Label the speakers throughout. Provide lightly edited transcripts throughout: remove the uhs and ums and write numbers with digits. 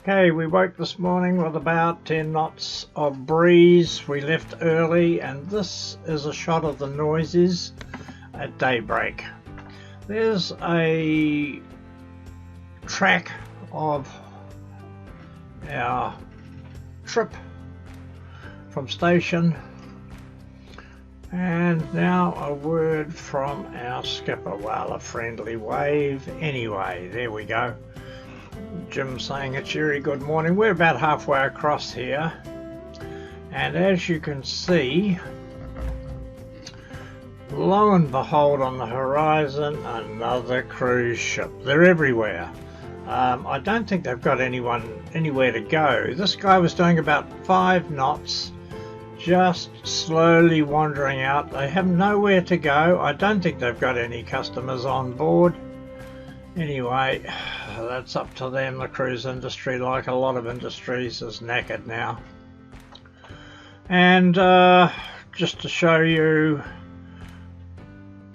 Speaker 1: Okay, we woke this morning with about 10 knots of breeze. We left early, and this is a shot of the noises at daybreak. There's a track of our trip from station, and now a word from our skipper. Well, a friendly wave anyway. There we go. Jim saying a cheery good morning. We're about halfway across here, and as you can see, lo and behold, on the horizon, another cruise ship. They're everywhere. I don't think they've got anyone anywhere to go. This guy was doing about 5 knots, just slowly wandering out. They have nowhere to go. I don't think they've got any customers on board. Anyway, that's up to them. The cruise industry, like a lot of industries, is knackered now. And just to show you,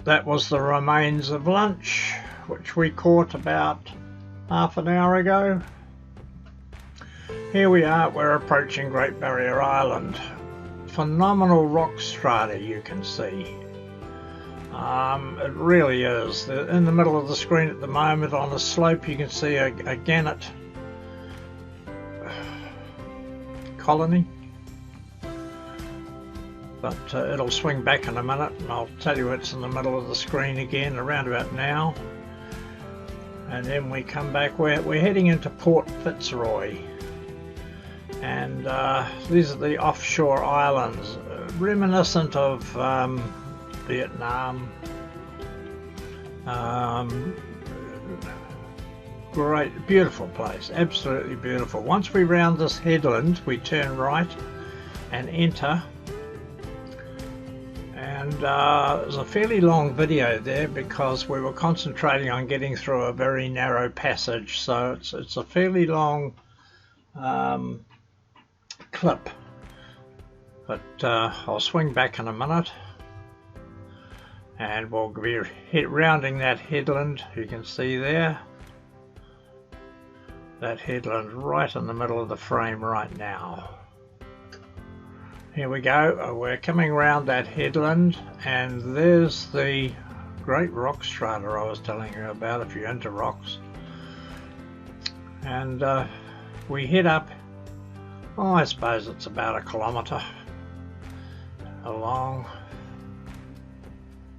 Speaker 1: that was the remains of lunch, which we caught about half an hour ago. Here we are, we're approaching Great Barrier Island. Phenomenal rock strata, you can see. It really is. In the middle of the screen at the moment, on a slope, you can see a gannet colony. But it'll swing back in a minute, and I'll tell you it's in the middle of the screen again around about now. And then we come back, we're heading into Port Fitzroy. And these are the offshore islands, reminiscent of Vietnam. Great, beautiful place, absolutely beautiful. Once we round this headland, we turn right and enter. And there's a fairly long video there because we were concentrating on getting through a very narrow passage, so it's a fairly long clip. But I'll swing back in a minute, and we'll be rounding that headland. You can see there, that headland right in the middle of the frame right now. Here we go, we're coming round that headland, and there's the great rock strata I was telling you about, if you're into rocks. And we head up, I suppose it's about 1 kilometre along.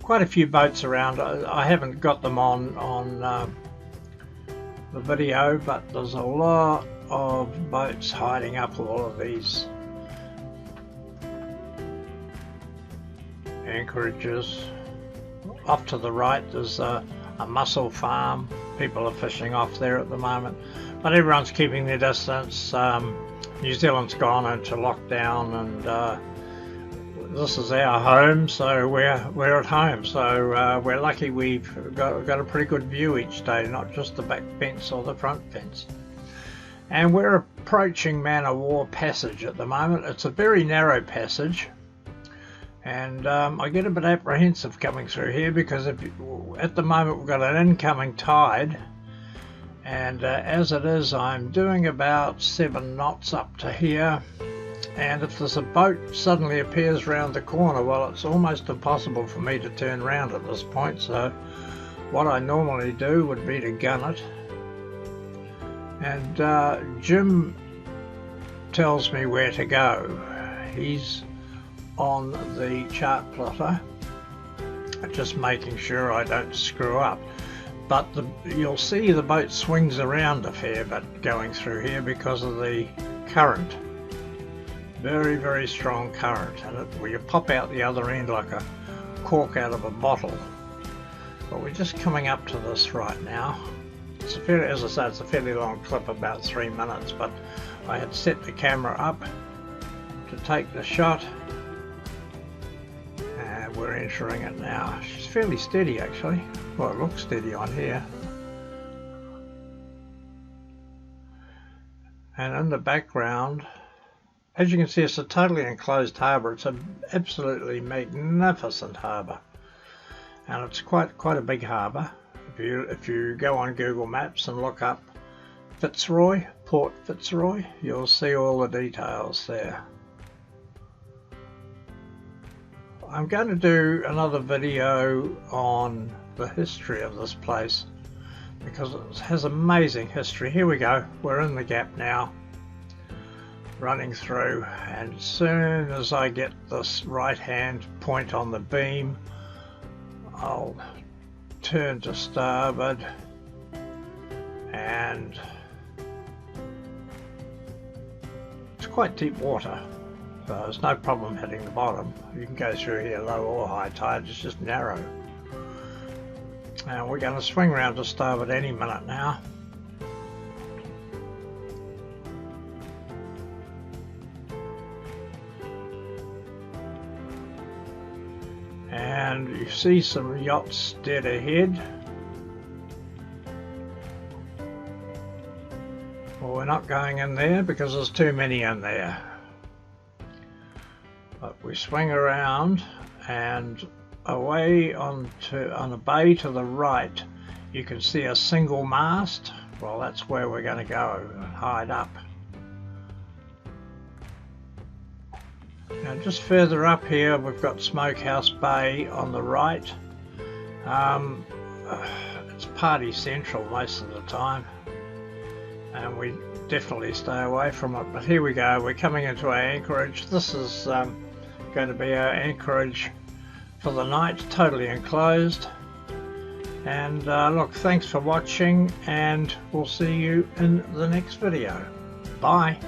Speaker 1: Quite a few boats around. I haven't got them on the video, but there's a lot of boats hiding up all of these anchorages. Off to the right there's a mussel farm. People are fishing off there at the moment, but everyone's keeping their distance. New Zealand's gone into lockdown, and this is our home, so we're at home. So we're lucky we've got a pretty good view each day, not just the back fence or the front fence. And we're approaching Man of War Passage at the moment. It's a very narrow passage, and I get a bit apprehensive coming through here because at the moment we've got an incoming tide, and as it is, I'm doing about 7 knots up to here. And if there's a boat suddenly appears round the corner, well, it's almost impossible for me to turn round at this point. So what I normally do would be to gun it. And Jim tells me where to go. He's on the chart plotter, just making sure I don't screw up. But you'll see the boat swings around a fair bit going through here because of the current. Very, very strong current, and where you pop out the other end like a cork out of a bottle. But we're just coming up to this right now. It's a fairly, as I say, it's a fairly long clip, about 3 minutes, but I had set the camera up to take the shot, and we're entering it now. She's fairly steady actually. Well, it looks steady on here. And in the background, as you can see, it's a totally enclosed harbour. It's an absolutely magnificent harbour, and it's quite a big harbour. If you go on Google Maps and look up Fitzroy, Port Fitzroy. You'll see all the details there. I'm going to do another video on the history of this place because it has amazing history. Here we go, we're in the gap now, running through, and as soon as I get this right hand point on the beam, I'll turn to starboard, and it's quite deep water. So there's no problem hitting the bottom. You can go through here low or high tide, it's just narrow. And we're going to swing around to starboard any minute now. And you see some yachts dead ahead. Well, we're not going in there because there's too many in there. But we swing around, and away on a bay to the right you can see a single mast. Well, that's where we're going to go and hide up. Now just further up here we've got Smokehouse Bay on the right. It's party central most of the time, and we definitely stay away from it. But here we go, we're coming into our anchorage. This is going to be our anchorage for the night, totally enclosed. And look, thanks for watching, and we'll see you in the next video. Bye.